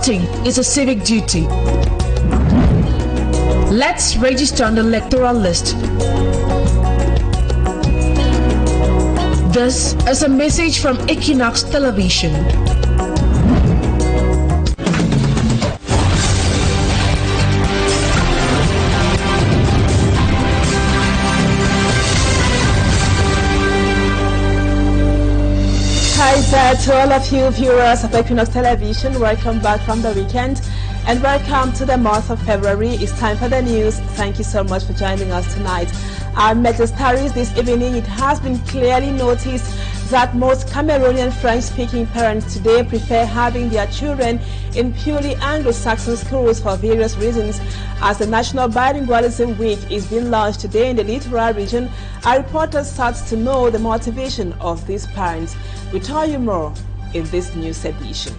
Voting is a civic duty. Let's register on the electoral list. This is a message from Equinoxe Television. Hi to all of you viewers of Equinoxe Television. Welcome back from the weekend and welcome to the month of February. It's time for the news. Thank you so much for joining us tonight. Our major stories this evening: it has been clearly noticed that most Cameroonian French-speaking parents today prefer having their children in purely Anglo-Saxon schools for various reasons. As the National Bilingualism Week is being launched today in the Littoral region, our reporter sought to know the motivation of these parents. We'll tell you more in this news edition.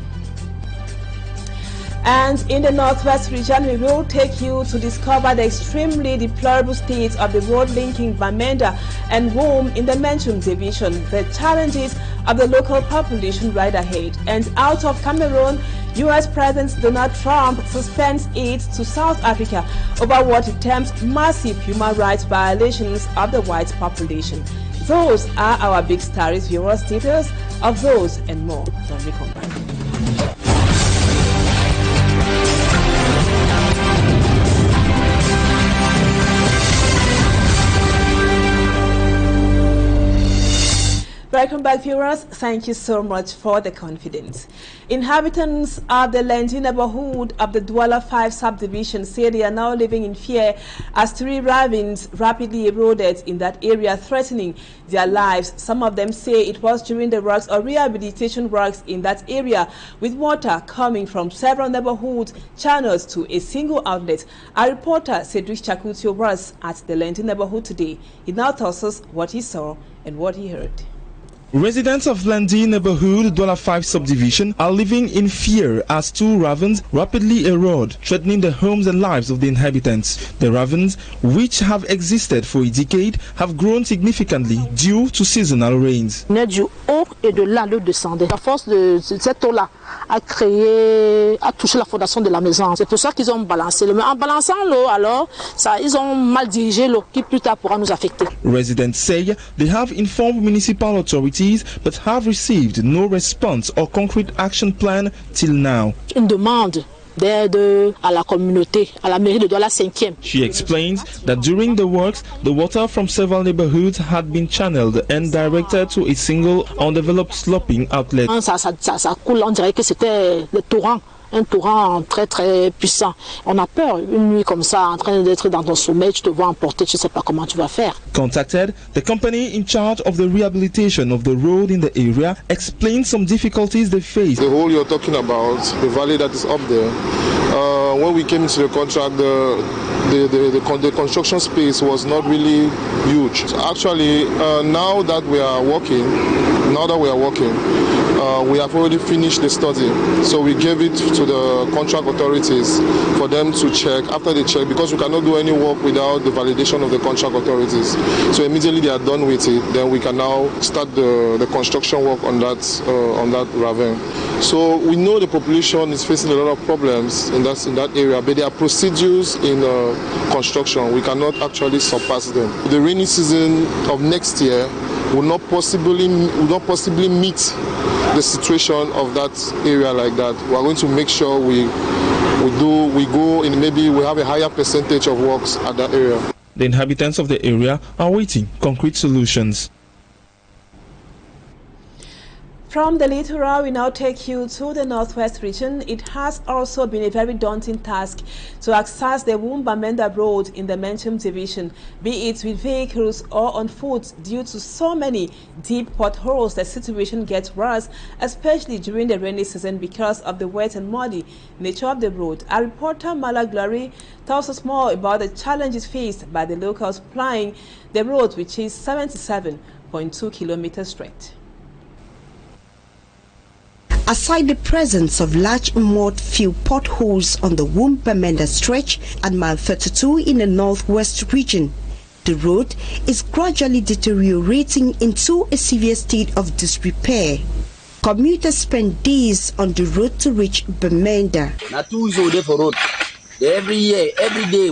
And in the Northwest region, we will take you to discover the extremely deplorable state of the road linking Bamenda and Womb in the Menchum division, the challenges of the local population right ahead. And out of Cameroon, U.S. President Donald Trump suspends aid to South Africa over what he terms massive human rights violations of the white population. Those are our big stories. Viewers, details of those and more when we come back. Welcome back, viewers. Thank you so much for the confidence. Inhabitants of the Lendi neighborhood of the Douala 5 subdivision say they are now living in fear as 3 ravines rapidly eroded in that area, threatening their lives. Some of them say it was during the works or rehabilitation works in that area, with water coming from several neighborhood channels to a single outlet. Our reporter Cedric Chakutio was at the Lendi neighborhood today. He now tells us what he saw and what he heard. Residents of Lendi neighborhood, Douala 5 subdivision, are living in fear as 2 ravines rapidly erode, threatening the homes and lives of the inhabitants. The ravines, which have existed for a decade, have grown significantly due to seasonal rains. Du haut et de là, l'eau descendait. La force de cette eau-là a touché la fondation de la maison. C'est pour ça qu'ils ont balancé l'eau. Mais en balançant l'eau, alors, ils ont mal dirigé l'eau qui plus tard pourra nous affecter. Residents say they have informed municipal authorities but have received no response or concrete action plan till now. Une demande d'aide à la communauté, à la mairie de Douala 5e. She explains that during the works, the water from several neighborhoods had been channeled and directed to a single undeveloped sloping outlet. Ça coule, on dirait que c'était le torrent. Un torrent très très puissant. On a peur une nuit comme ça, en train d'être dans ton sommeil, tu te vois emporter, tu ne sais pas comment tu vas faire. Contacted, the company in charge of the rehabilitation of the road in the area explained some difficulties they face. The hole you're talking about, the valley that is up there, when we came into the contract, the construction space was not really huge. So actually, now that we are working, we have already finished the study. So we gave it to the contract authorities for them to check. After they check, because we cannot do any work without the validation of the contract authorities. So immediately they are done with it, then we can now start the construction work on that ravine. So we know the population is facing a lot of problems in that area, but there are procedures in construction. We cannot actually surpass them. The rainy season of next year will not possibly meet the situation of that area like that. We are going to make sure we go in, maybe we have a higher percentage of works at that area. The inhabitants of the area are awaiting concrete solutions. From the littoral, we now take you to the Northwest region. It has also been a very daunting task to access the Womb-Bamenda road in the Menchum division, be it with vehicles or on foot. Due to so many deep potholes, the situation gets worse, especially during the rainy season because of the wet and muddy nature of the road. Our reporter Mala Glory tells us more about the challenges faced by the locals plying the road, which is 77.2 kilometers straight. Aside the presence of large mud filled potholes on the Womb-Bamenda stretch at mile 32 in the Northwest region, the road is gradually deteriorating into a severe state of disrepair. Commuters spend days on the road to reach Bamenda. Every day,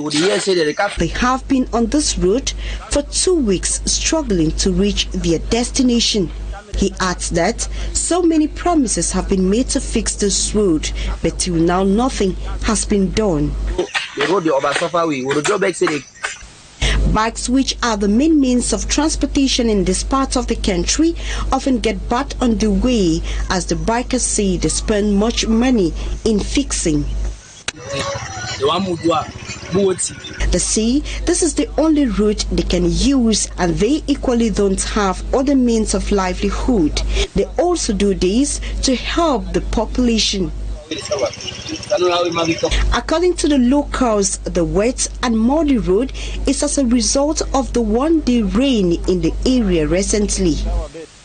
They have been on this route for 2 weeks, struggling to reach their destination. He adds that so many promises have been made to fix this road, but till now nothing has been done. Bikes, which are the main means of transportation in this part of the country, often get bad on the way, as the bikers say they spend much money in fixing. They say this is the only route they can use, and they equally don't have other means of livelihood. They also do this to help the population. According to the locals, the wet and muddy road is as a result of the one-day rain in the area recently.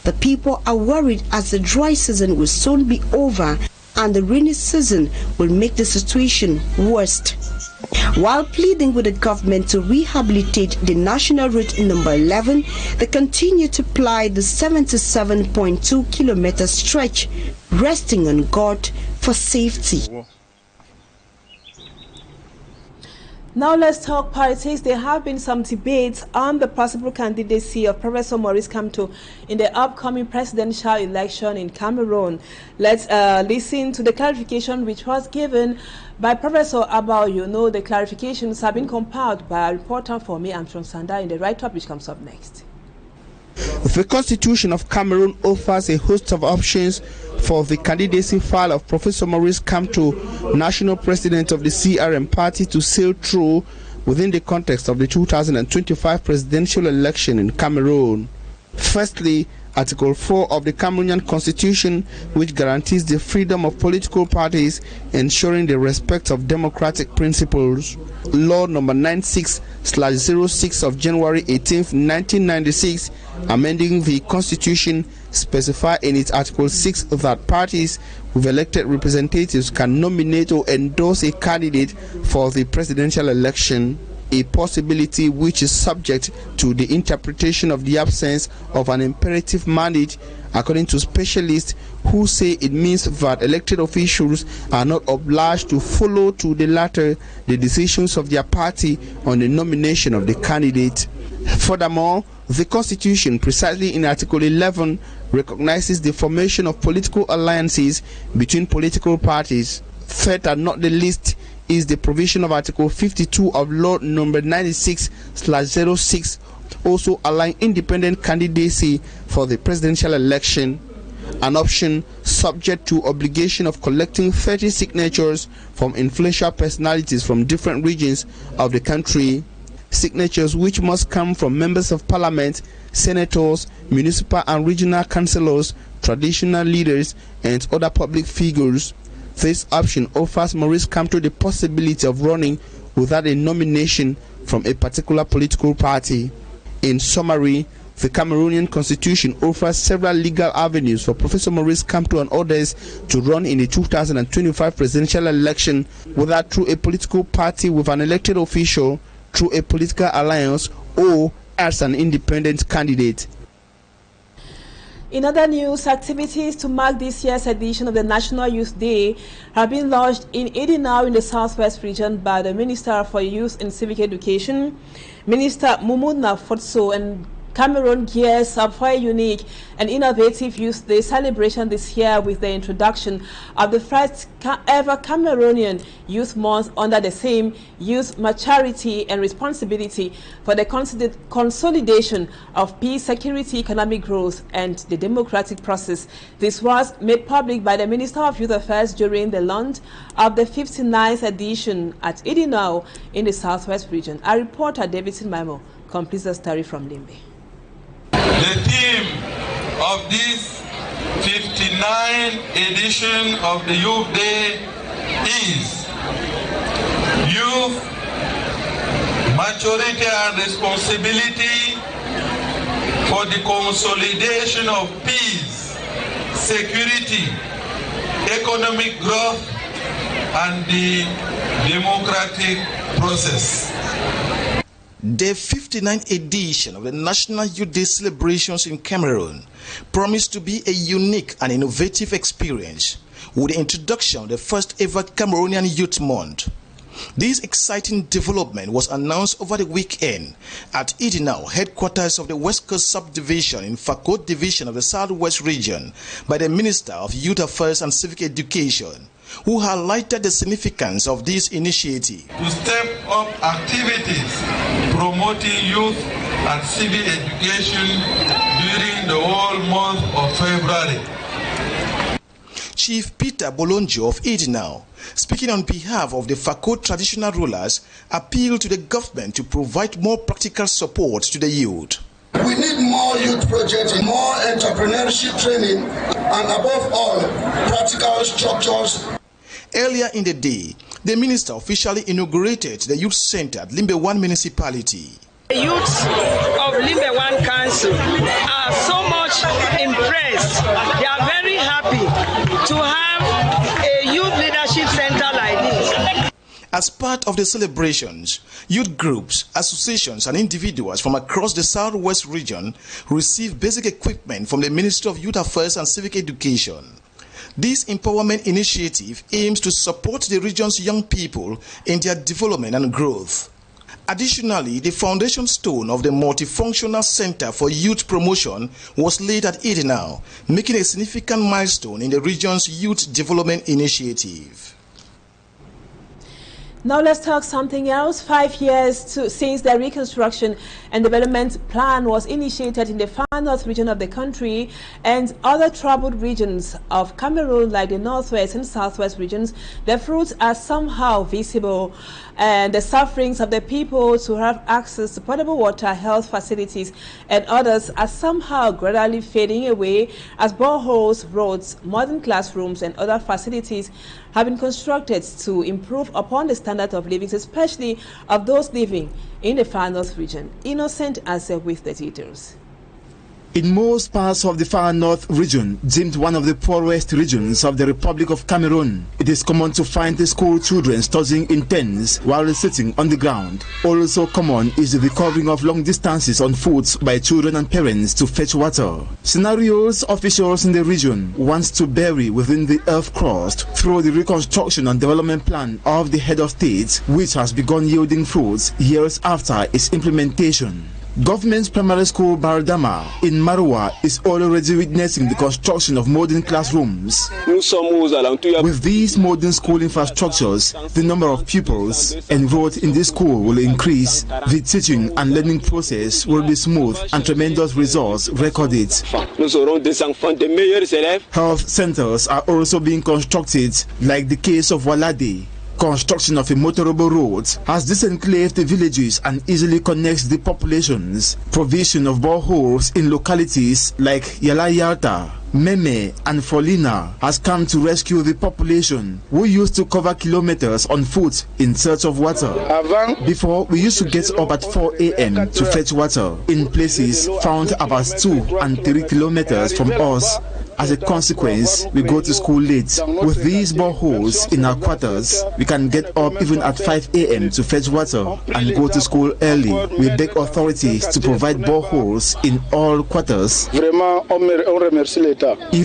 The people are worried as the dry season will soon be over and the rainy season will make the situation worse. While pleading with the government to rehabilitate the national route number 11, they continue to ply the 77.2 kilometer stretch, resting on God for safety. Now let's talk politics. There have been some debates on the possible candidacy of Professor Maurice Kamto in the upcoming presidential election in Cameroon. Let's listen to the clarification which was given by Professor Abao. You know, the clarifications have been compiled by a reporter for me, Armstrong Sanda, in the write-up which comes up next. The Constitution of Cameroon offers a host of options for the candidacy file of Professor Maurice Kamto, national president of the CRM party, to sail through within the context of the 2025 presidential election in Cameroon. Firstly, Article 4 of the Cameroonian Constitution, which guarantees the freedom of political parties, ensuring the respect of democratic principles. Law number 96/06 of January 18, 1996, amending the Constitution, specify in its Article 6 that parties with elected representatives can nominate or endorse a candidate for the presidential election, a possibility which is subject to the interpretation of the absence of an imperative mandate, according to specialists who say it means that elected officials are not obliged to follow to the latter the decisions of their party on the nomination of the candidate. Furthermore, the Constitution, precisely in Article 11, recognizes the formation of political alliances between political parties. Third and not the least is the provision of Article 52 of Law number 96/06, also allowing independent candidacy for the presidential election, an option subject to obligation of collecting 30 signatures from influential personalities from different regions of the country. Signatures which must come from members of parliament, senators, municipal and regional councillors, traditional leaders, and other public figures. This option offers Maurice Kamto the possibility of running without a nomination from a particular political party. In summary, the Cameroonian Constitution offers several legal avenues for Professor Maurice Kamto and others to run in the 2025 presidential election, whether through a political party with an elected official, through a political alliance, or as an independent candidate. In other news, activities to mark this year's edition of the National Youth Day have been launched in Equinoxe in the Southwest region by the Minister for Youth and Civic Education, Minister Mumuna Fotso, and Cameroon gears up for a unique and innovative Youth Day celebration this year with the introduction of the first ever Cameroonian Youth Month under the theme Youth Maturity and Responsibility for the consolidation of peace, security, economic growth, and the democratic process. This was made public by the Minister of Youth Affairs during the launch of the 59th edition at Equinoxe in the Southwest region. Our reporter Davidson Maimo completes the story from Limbe. The theme of this 59th edition of the Youth Day is Youth, Maturity and Responsibility for the consolidation of peace, security, economic growth, and the democratic process. The 59th edition of the National Youth Day celebrations in Cameroon promised to be a unique and innovative experience with the introduction of the first ever Cameroonian Youth Month. This exciting development was announced over the weekend at Equinoxe, headquarters of the West Coast Subdivision in Fakot Division of the Southwest Region, by the Minister of Youth Affairs and Civic Education, who highlighted the significance of this initiative. To step up activities promoting youth and civic education during the whole month of February. Chief Peter Bolonjo of Equinoxe, speaking on behalf of the Fakot traditional rulers, appealed to the government to provide more practical support to the youth. We need more youth projects, more entrepreneurship training, and above all, practical structures. Earlier in the day, the minister officially inaugurated the youth center at Limbe 1 municipality. The youths of Limbe 1 Council are so much impressed. They are very happy to have a youth leadership center like this. As part of the celebrations, youth groups, associations and individuals from across the Southwest region received basic equipment from the Ministry of Youth Affairs and Civic Education. This empowerment initiative aims to support the region's young people in their development and growth. Additionally, the foundation stone of the multifunctional Center for Youth Promotion was laid at Equinoxe, making a significant milestone in the region's youth development initiative. Now let's talk something else. 5 years since the reconstruction and development plan was initiated in the far north region of the country and other troubled regions of Cameroon like the northwest and southwest regions, the fruits are somehow visible, and the sufferings of the people to have access to potable water, health facilities and others are somehow gradually fading away as boreholes, roads, modern classrooms and other facilities have been constructed to improve upon the standard of living, especially of those living in the far north region. Innocent answer with the details. In most parts of the far north region, deemed one of the poorest regions of the Republic of Cameroon, it is common to find the school children studying in tents while sitting on the ground. Also common is the covering of long distances on foot by children and parents to fetch water. Scenarios officials in the region want to bury within the earth crust through the reconstruction and development plan of the head of state, which has begun yielding fruits years after its implementation. Government primary school Bardama in Marwa is already witnessing the construction of modern classrooms. With these modern school infrastructures, the number of pupils enrolled in this school will increase, the teaching and learning process will be smooth and tremendous results recorded. Health centers are also being constructed, like the case of Walade. Construction of a motorable road has disenclaved the villages and easily connects the populations. Provision of boreholes in localities like Yalayalta, Meme and Folina has come to rescue the population who used to cover kilometers on foot in search of water. Before, we used to get up at 4 a.m. to fetch water in places found about 2 and 3 kilometers from us. As a consequence, we go to school late. With these boreholes in our quarters, we can get up even at 5 a.m. to fetch water and go to school early. We beg authorities to provide boreholes in all quarters. If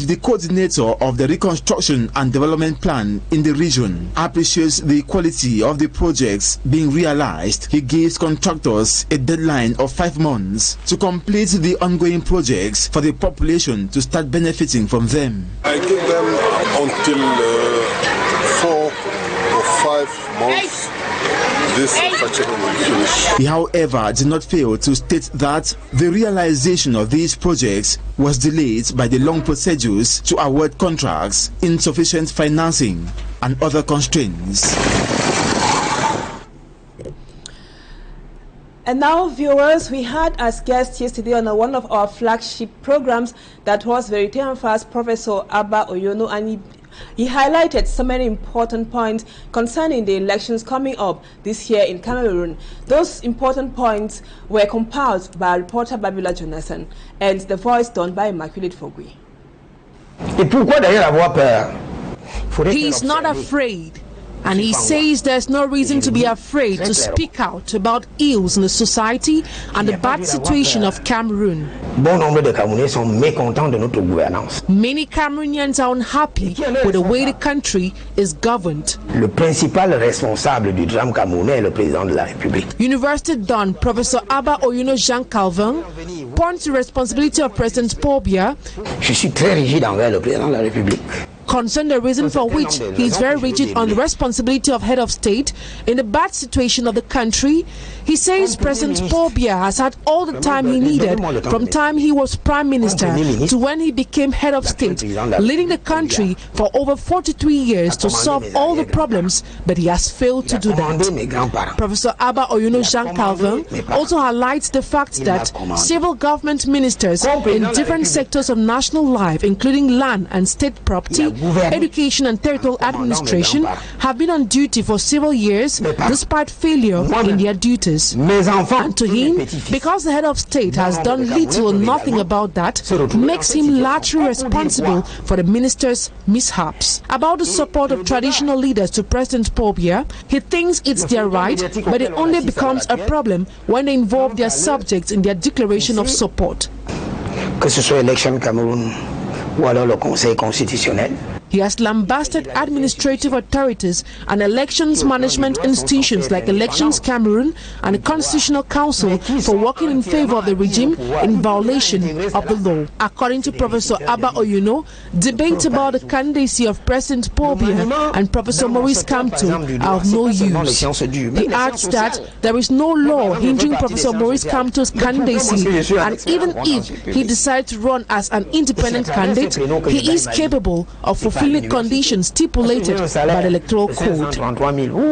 the coordinator of the reconstruction and development plan in the region appreciates the quality of the projects being realized, he gives contractors a deadline of 5 months to complete the ongoing projects for the population to start benefiting from them. I give them until 4 or 5 months. This infrastructure will finish. He, however, did not fail to state that the realization of these projects was delayed by the long procedures to award contracts, insufficient financing, and other constraints. And now, viewers, we had as guest yesterday on one of our flagship programs that was Verite en Face, Professor Abba Oyono, and he highlighted so many important points concerning the elections coming up this year in Cameroon. Those important points were compiled by reporter Babila Jonathan and the voice done by Immaculate Fogui. He is not afraid And he says there's no reason to be afraid to speak out about ills in the society and the bad situation of Cameroon. Many Cameroonians are unhappy with the way the country is governed. University Don Professor Abba Oyuno Jean Calvin points to the responsibility of President Paul Biya. Concerned the reason for which he is very rigid on the responsibility of head of state in the bad situation of the country. He says President Paul Biya has had all the time he needed from time he was prime minister to when he became head of state, leading the country for over 43 years to solve all the problems, but he has failed to do that. Professor Abba Oyuno Jean Calvin also highlights the fact that several government ministers in different sectors of national life, including land and state property, education and territorial administration, have been on duty for several years despite failure in their duties. And to him, because the head of state has done little or nothing about that, makes him largely responsible for the minister's mishaps. About the support of traditional leaders to President Paul Biya, he thinks it's their right, but it only becomes a problem when they involve their subjects in their declaration of support. Que ce soit élection Cameroun ou alors le Conseil constitutionnel. He has lambasted administrative authorities and elections management institutions like Elections Cameroon and the Constitutional Council for working in favor of the regime in violation of the law. According to Professor Abba Oyuno, debate about the candidacy of President Paul Biya and Professor Maurice Kamto are of no use. He adds that there is no law hindering Professor Maurice Kamto's candidacy, and even if he decides to run as an independent candidate, he is capable of fulfilling conditions stipulated by the Electoral Code.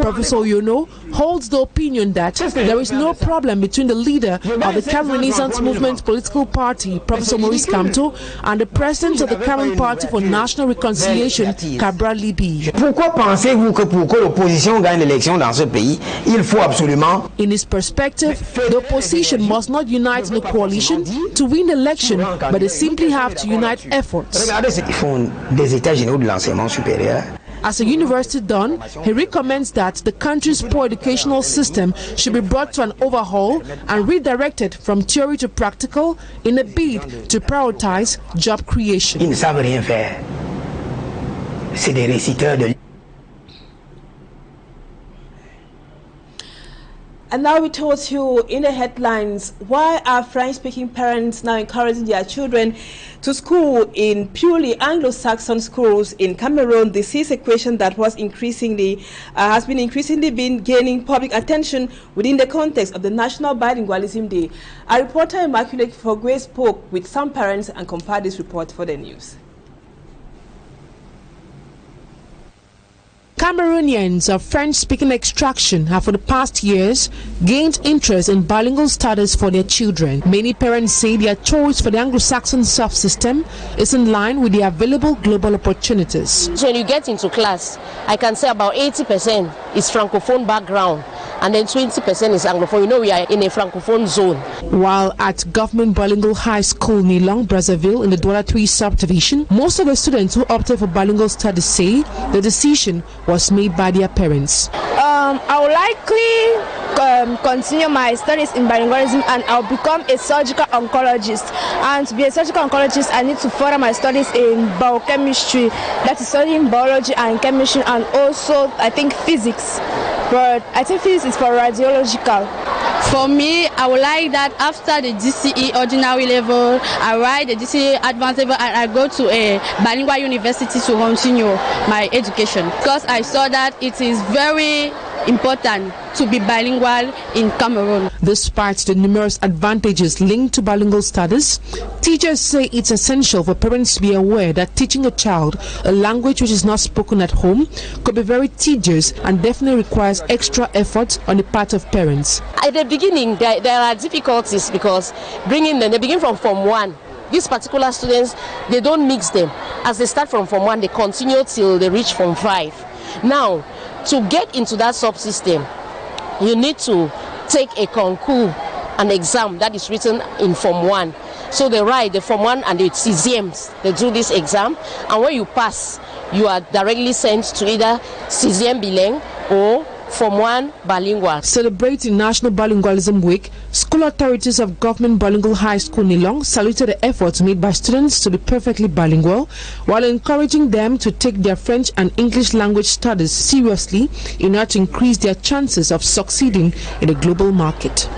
Professor Oyuno holds the opinion that there is no problem between the leader of the Cameroon Renaissance Movement political party, Professor Maurice Kamto, and the president of the Cameroon Party for National Reconciliation, Cabral Libi. Pourquoi pensez-vous que pour que l'opposition gagne l'élection dans ce pays, il faut absolument... In his perspective, the opposition must not unite in a coalition to win the election, but they simply have to unite efforts. Regardez, ils font des états généraux de l'enseignement supérieur. As a university don, he recommends that the country's poor educational system should be brought to an overhaul and redirected from theory to practical in a bid to prioritize job creation. Ils ne savent rien faire. C'est des réciteurs de... And now we told you in the headlines, why are French-speaking parents now encouraging their children to school in purely Anglo-Saxon schools in Cameroon? This is a question that was has been increasingly gaining public attention within the context of the National Bilingualism Day. Our reporter Immaculate Fogwe spoke with some parents and compared this report for the news. Cameroonians of French-speaking extraction have for the past years gained interest in bilingual studies for their children. Many parents say their choice for the Anglo-Saxon subsystem is in line with the available global opportunities. So when you get into class, I can say about 80% is Francophone background, and then 20% is Anglophone. You know, we are in a Francophone zone. While at Government Bilingual High School Nilong, Brazzaville, in the Douala 3 subdivision, most of the students who opted for bilingual studies say the decision was made by their parents. I would likely continue my studies in bilingualism, and I'll become a surgical oncologist. And to be a surgical oncologist, I need to further my studies in biochemistry, that is studying biology and chemistry, and also I think physics. But I think physics is for radiological. For me, I would like that after the DCE ordinary level, I write the DCE advanced level, and I go to a bilingual university to continue my education, because I saw that it is very important to be bilingual in Cameroon. Despite the numerous advantages linked to bilingual studies, teachers say it's essential for parents to be aware that teaching a child a language which is not spoken at home could be very tedious and definitely requires extra effort on the part of parents. At the beginning, there are difficulties because they begin from Form 1. These particular students, they don't mix them. As they start from Form 1, they continue till they reach Form 5. Now, to get into that subsystem, you need to take a concours, an exam that is written in Form 1. So they write the Form 1 and the CZMs. They do this exam, and when you pass, you are directly sent to either CZM Bilingue or Form 1 bilingual. Celebrating National Bilingualism Week, school authorities of Government Bilingual High School Nilong saluted the efforts made by students to be perfectly bilingual, while encouraging them to take their French and English language studies seriously in order to increase their chances of succeeding in the global market.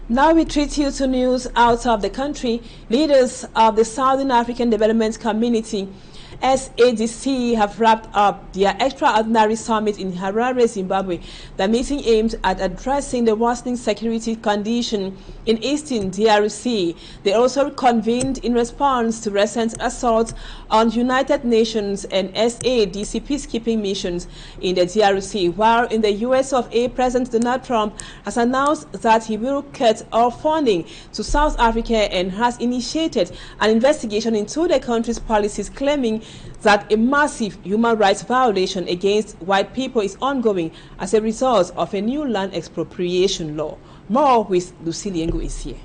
Now we treat you to news out of the country. Leaders of the Southern African Development Community SADC have wrapped up their extraordinary summit in Harare, Zimbabwe. The meeting aimed at addressing the worsening security condition in eastern DRC. They also convened in response to recent assaults on United Nations and SADC peacekeeping missions in the DRC. While in the US of A, President Donald Trump has announced that he will cut all funding to South Africa and has initiated an investigation into the country's policies, claiming that a massive human rights violation against white people is ongoing as a result of a new land expropriation law. More with Lucille Yengo is here.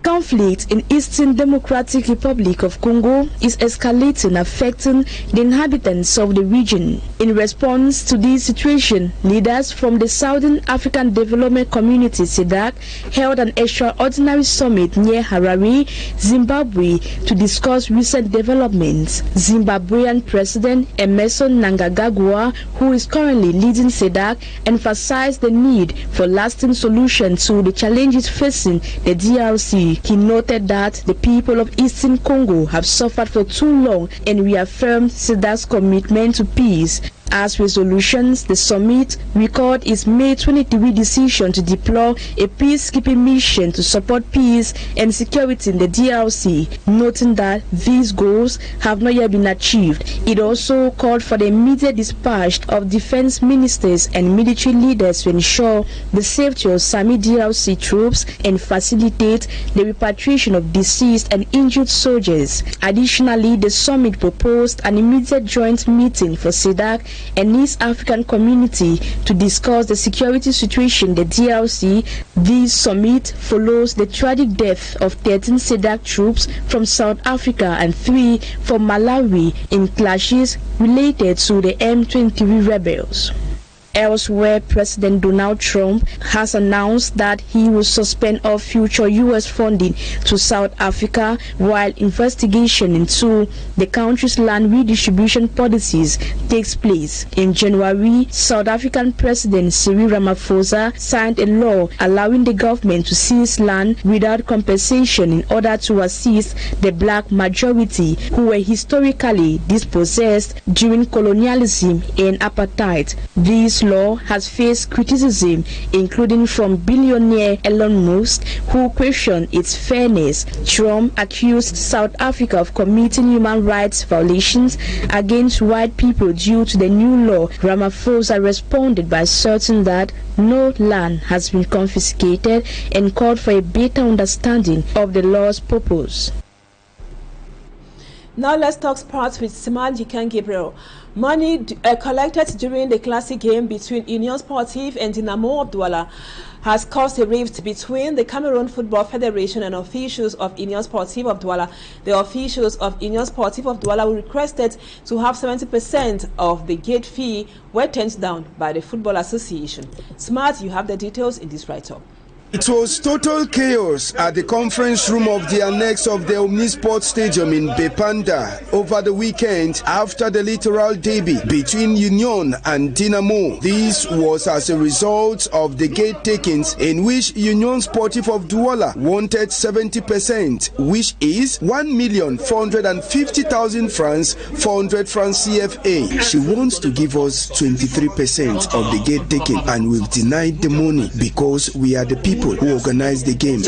Conflict in Eastern Democratic Republic of Congo is escalating, affecting the inhabitants of the region. In response to this situation, leaders from the Southern African Development Community SADC held an extraordinary summit near Harare, Zimbabwe, to discuss recent developments. Zimbabwean President Emmerson Mnangagwa, who is currently leading SADC, emphasized the need for lasting solutions to the challenges facing the DRC. He noted that the people of Eastern Congo have suffered for too long and reaffirmed SADC's commitment to peace. As resolutions, the summit recalled its May 23 decision to deploy a peacekeeping mission to support peace and security in the DRC, noting that these goals have not yet been achieved. It also called for the immediate dispatch of defense ministers and military leaders to ensure the safety of Sami DRC troops and facilitate the repatriation of deceased and injured soldiers. Additionally, the summit proposed an immediate joint meeting for SADC and East African community to discuss the security situation in the DRC. This summit follows the tragic death of 13 SADC troops from South Africa and 3 from Malawi in clashes related to the M23 rebels. Elsewhere, President Donald Trump has announced that he will suspend all future U.S. funding to South Africa while investigation into the country's land redistribution policies takes place. In January, South African President Cyril Ramaphosa signed a law allowing the government to seize land without compensation in order to assist the black majority who were historically dispossessed during colonialism and apartheid. This law has faced criticism, including from billionaire Elon Musk, who questioned its fairness. Trump accused South Africa of committing human rights violations against white people due to the new law. Ramaphosa responded by asserting that no land has been confiscated and called for a better understanding of the law's purpose. Now let's talk sports with Siman Jikan Gabriel. Money collected during the classic game between Union Sportive and Dynamo of Douala has caused a rift between the Cameroon Football Federation and officials of Union Sportive of Douala. The officials of Union Sportive of Douala requested to have 70% of the gate fee were turned down by the Football Association. Smart, you have the details in this write-up. It was total chaos at the conference room of the annex of the Omnisport Stadium in Bepanda over the weekend after the littoral derby between Union and Dynamo. This was as a result of the gate takings in which Union Sportive of Douala wanted 70%, which is 1,450,000 francs, 400 francs CFA. She wants to give us 23% of the gate taking, and we've denied the money because we are the people who organized the game.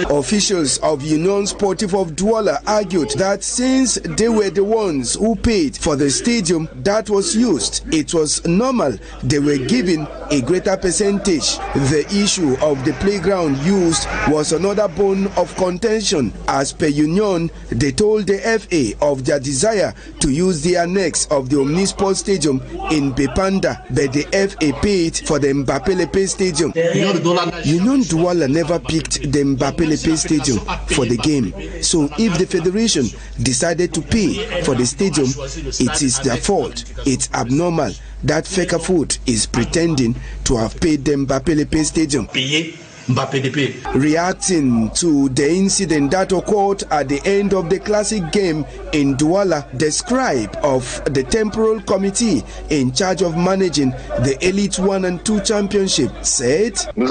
Officials of Union Sportive of Douala argued that since they were the ones who paid for the stadium that was used, it was normal they were given a greater percentage. The issue of the playground used was another bone of contention. As per Union, they told the FA of their desire to use the annex of the Omnisport Stadium in Bepanda, but the FA paid for the Mbappé Lepe Stadium. Union Douala never picked the Mbappé Lepe Stadium for the game. So if the federation decided to pay for the stadium, it is their fault. It's abnormal that Fecafoot is pretending to have paid the Mbappé Lepe Stadium. Reacting to the incident that occurred at the end of the classic game in Douala, the scribe of the temporal committee in charge of managing the Elite 1 and 2 championship said, "We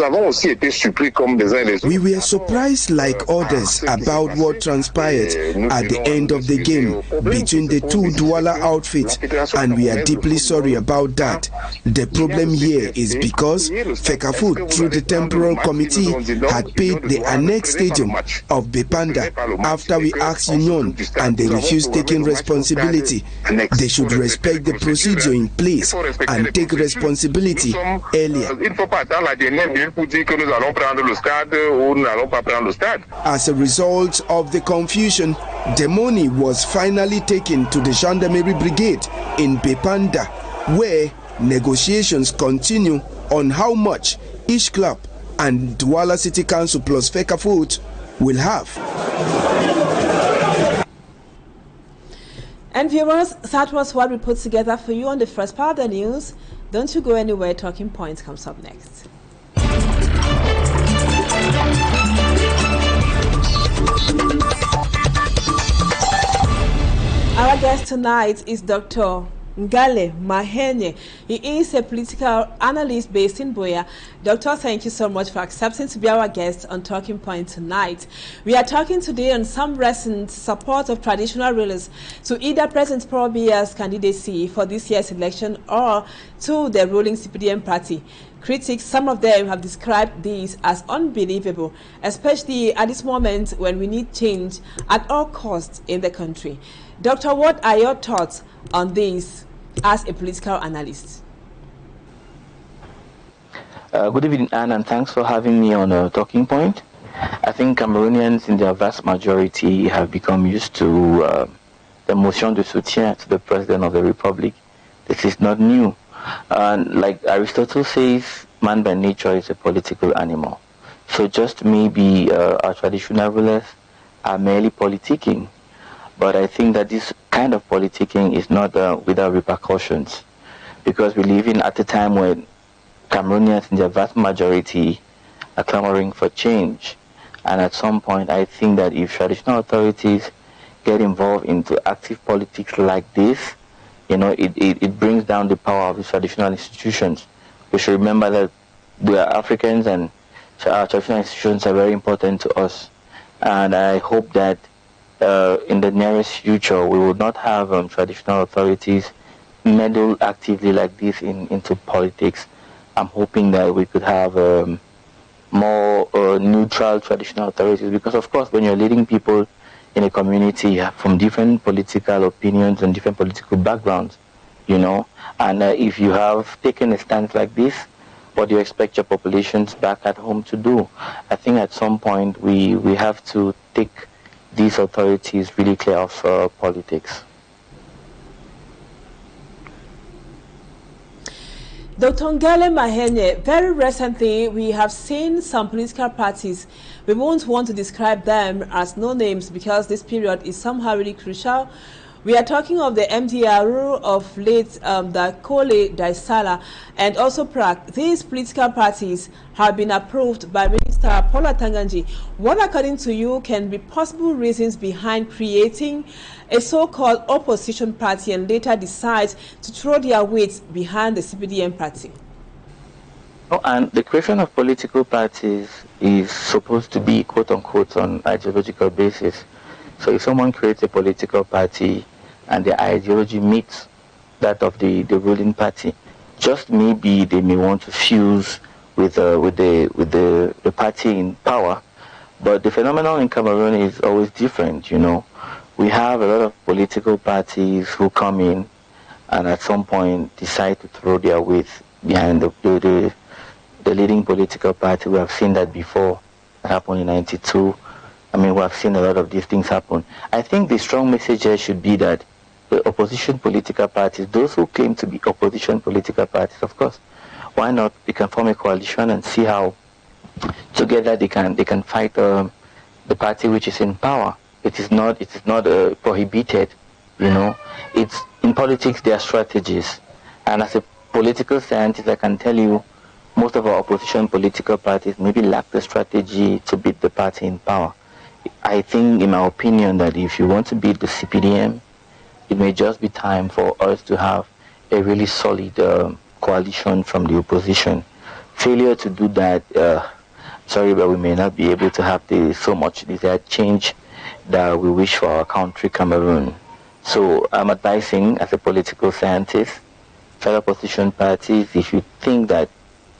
were surprised like others about what transpired at the end of the game between the two Douala outfits, and we are deeply sorry about that. The problem here is because Fecafoot, through the temporal committee, had paid the annex stadium of Bepanda after we asked Union and they refused taking responsibility. They should respect the procedure in place and take responsibility earlier." As a result of the confusion, the money was finally taken to the Gendarmerie Brigade in Bepanda, where negotiations continue on how much each club and Douala City Council plus Fecafoot will have. And viewers, that was what we put together for you on the first part of the news. Don't you go anywhere, Talking Points comes up next. Our guest tonight is Dr. NGALE MAENYE. He is a political analyst based in Buea. Doctor, thank you so much for accepting to be our guest on Talking Point tonight. We are talking today on some recent support of traditional rulers to either President Paul Biya's candidacy for this year's election or to the ruling CPDM party. Critics, some of them have described this as unbelievable, especially at this moment when we need change at all costs in the country. Doctor, what are your thoughts on this as a political analyst? Good evening, Anne, and thanks for having me on Talking Point. I think Cameroonians in their vast majority have become used to the motion de soutien to the President of the Republic. This is not new. Like Aristotle says, man by nature is a political animal. So just maybe our traditional rulers are merely politicking. But I think that this kind of politicking is not without repercussions, because we live in at a time when Cameroonians in their vast majority are clamoring for change. And at some point, I think that if traditional authorities get involved into active politics like this, you know, it brings down the power of the traditional institutions. We should remember that we are Africans and our traditional institutions are very important to us. And I hope that in the nearest future, we will not have traditional authorities meddle actively like this into politics. I'm hoping that we could have more neutral traditional authorities, because, of course, when you're leading people in a community from different political opinions and different political backgrounds, you know, and if you have taken a stance like this, what do you expect your populations back at home to do? I think at some point we have to take these authorities really clear of politics. Dr. NGALE MAENYE, very recently we have seen some political parties. We won't want to describe them as no names because this period is somehow really crucial. We are talking of the MDRU of late, the Kole Daisala, and also Prague. These political parties have been approved by Minister Paula Tanganji. What, according to you, can be possible reasons behind creating a so-called opposition party and later decide to throw their weight behind the CPDM party? Oh, and the creation of political parties is supposed to be, quote-unquote, on ideological basis. So if someone creates a political party and the ideology meets that of the ruling party, just maybe they may want to fuse with the party in power. But the phenomenon in Cameroon is always different, you know. We have a lot of political parties who come in and at some point decide to throw their weight behind the leading political party. We have seen that before. It happened in 92. I mean, we have seen a lot of these things happen. I think the strong message here should be that the opposition political parties, those who claim to be opposition political parties, of course, why not? They can form a coalition and see how together they can fight the party which is in power. It is not prohibited, you know. It's in politics there are strategies, and as a political scientist, I can tell you, most of our opposition political parties maybe lack the strategy to beat the party in power. I think, in my opinion, that if you want to beat the CPDM, it may just be time for us to have a really solid coalition from the opposition. Failure to do that, sorry, but we may not be able to have so much desired change that we wish for our country, Cameroon. So I'm advising, as a political scientist, fellow opposition parties, if you think that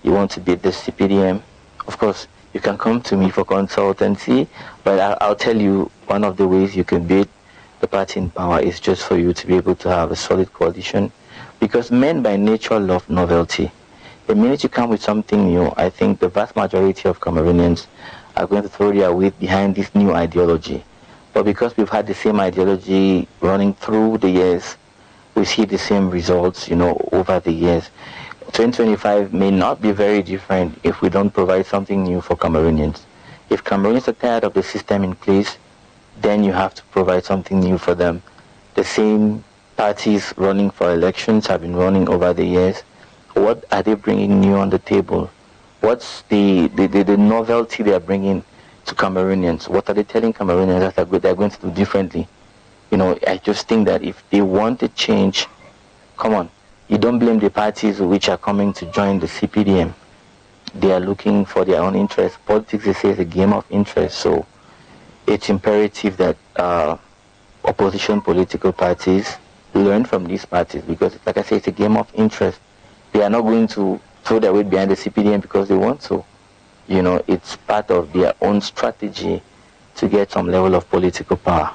you want to beat the CPDM, of course, you can come to me for consultancy, but I'll tell you one of the ways you can beat the party in power is just for you to be able to have a solid coalition, because men by nature love novelty. The minute you come with something new, I think the vast majority of Cameroonians are going to throw their weight behind this new ideology. But because we've had the same ideology running through the years, we see the same results, you know, over the years. 2025 may not be very different if we don't provide something new for Cameroonians. If Cameroonians are tired of the system in place, then you have to provide something new for them. The same parties running for elections have been running over the years. What are they bringing new on the table? What's the novelty they are bringing to Cameroonians? What are they telling Cameroonians that they're going to do differently? You know, I just think that if they want a change, come on. You don't blame the parties which are coming to join the CPDM. They are looking for their own interests. Politics, they say, is a game of interest. So it's imperative that opposition political parties learn from these parties, because, like I say, it's a game of interest. They are not going to throw their weight behind the CPDM because they want to. You know, it's part of their own strategy to get some level of political power.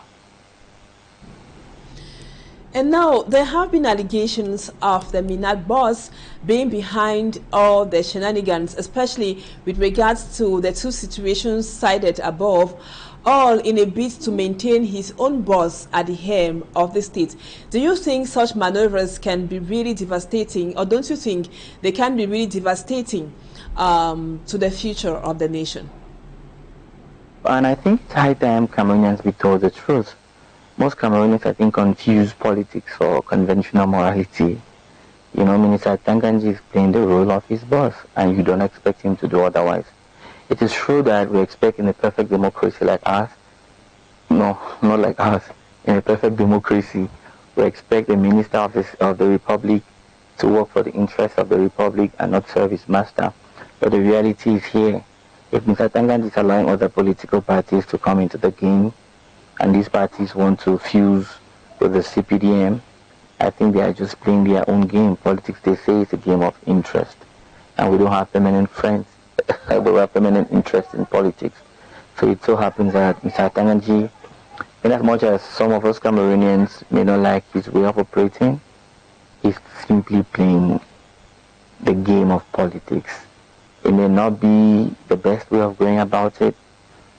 And now, there have been allegations of the Minat boss being behind all the shenanigans, especially with regards to the two situations cited above, all in a bid to maintain his own boss at the helm of the state. Do you think such maneuvers can be really devastating, or don't you think they can be really devastating to the future of the nation? And I think it's high time Cameroonians be told the truth. Most Cameroonians, I think, confuse politics for conventional morality. You know, Minister Tanganji is playing the role of his boss, and you don't expect him to do otherwise. It is true that we expect in a perfect democracy like ours, no, not like ours, in a perfect democracy, we expect the Minister of the Republic to work for the interests of the Republic and not serve his master. But the reality is here. If Mr. Tanganji is allowing other political parties to come into the game, and these parties want to fuse with the CPDM, I think they are just playing their own game. Politics, they say, is a game of interest. And we don't have permanent friends. We have permanent interest in politics. So it so happens that Mr. Tanganji, in as much as some of us Cameroonians may not like his way of operating, he's simply playing the game of politics. It may not be the best way of going about it,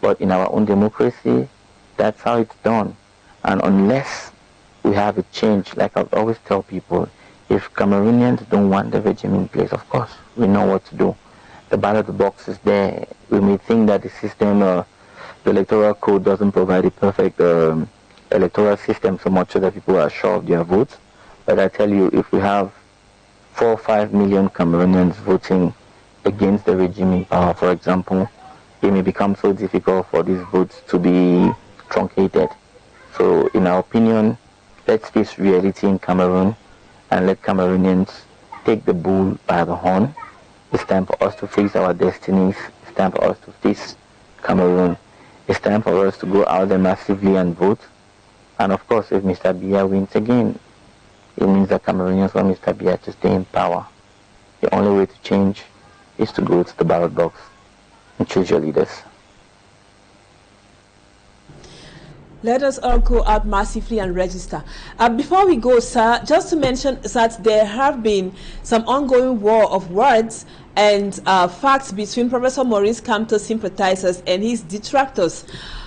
but in our own democracy, that's how it's done. And unless we have a change, like I always tell people, if Cameroonians don't want the regime in place, of course, we know what to do. The ballot box is there. We may think that the system, the electoral code doesn't provide a perfect electoral system so much so that people are sure of their votes. But I tell you, if we have 4 or 5 million Cameroonians voting against the regime in power, for example, it may become so difficult for these votes to be truncated. So in our opinion, let's face reality in Cameroon and let Cameroonians take the bull by the horn. It's time for us to face our destinies. It's time for us to face Cameroon. It's time for us to go out there massively and vote. And of course, if Mr. Biya wins again, it means that Cameroonians want Mr. Biya to stay in power. The only way to change is to go to the ballot box and choose your leaders. Let us all go out massively and register. Before we go, sir, just to mention that there have been some ongoing war of words and facts between Professor Maurice Kamto's sympathizers and his detractors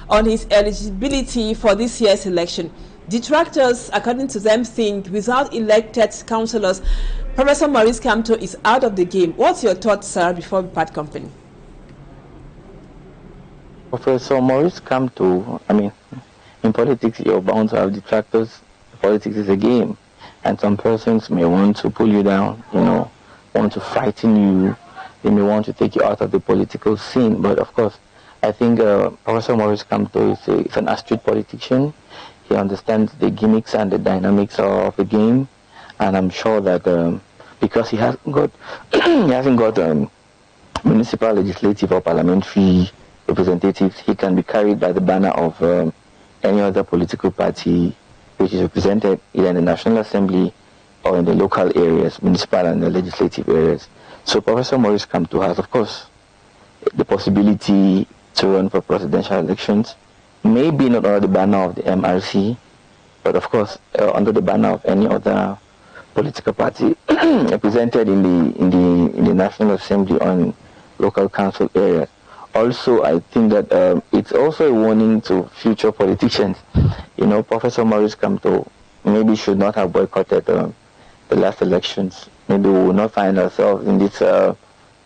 on his eligibility for this year's election. Detractors, according to them, think without elected councillors, Professor Maurice Kamto is out of the game. What's your thoughts, sir, before we part company? Professor Maurice Kamto, I mean, in politics, you're bound to have detractors. Politics is a game, and some persons may want to pull you down, want to frighten you. They may want to take you out of the political scene. But of course, I think Professor Maurice Kamto is an astute politician. He understands the gimmicks and the dynamics of the game, and I'm sure that because he hasn't got municipal, legislative, or parliamentary representatives, he can be carried by the banner of any other political party which is represented either in the National Assembly or in the local areas, municipal and the legislative areas. So Professor Maurice Kamto has, of course, the possibility to run for presidential elections, maybe not under the banner of the MRC, but of course under the banner of any other political party represented in the National Assembly or in local council areas. Also, I think that it's also a warning to future politicians. Professor Maurice Kamto maybe should not have boycotted the last elections. Maybe we will not find ourselves in this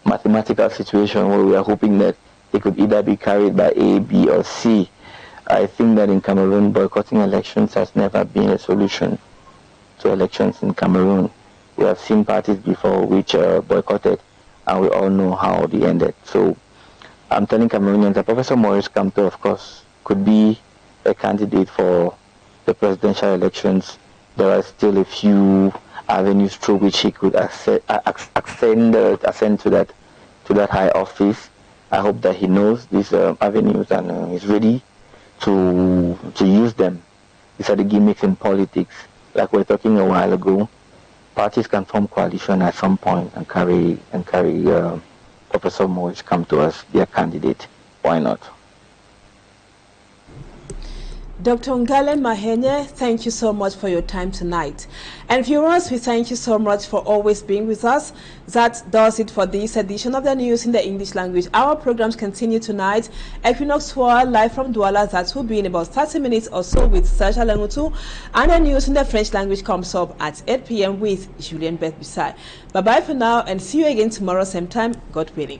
mathematical situation where we are hoping that it could either be carried by A, B, or C. I think that in Cameroon, boycotting elections has never been a solution to elections in Cameroon. We have seen parties before which boycotted, and we all know how they ended. So I'm telling Cameroonians that Professor Maurice Kamto, of course, could be a candidate for the presidential elections. There are still a few avenues through which he could ascend to that high office. I hope that he knows these avenues and is ready to use them. These are the gimmicks in politics. Like we were talking a while ago, parties can form coalition at some point and carry Professor Maurice Kamto as their candidate. Why not? Dr. NGALE MAENYE, thank you so much for your time tonight. And viewers, we thank you so much for always being with us. That does it for this edition of the news in the English language. Our programs continue tonight. Equinoxe live from Douala. That will be in about 30 minutes or so with Serge Alengutu. And the news in the French language comes up at 8 p.m. with Julien Beth Bissay. Bye-bye for now and see you again tomorrow same time, God willing.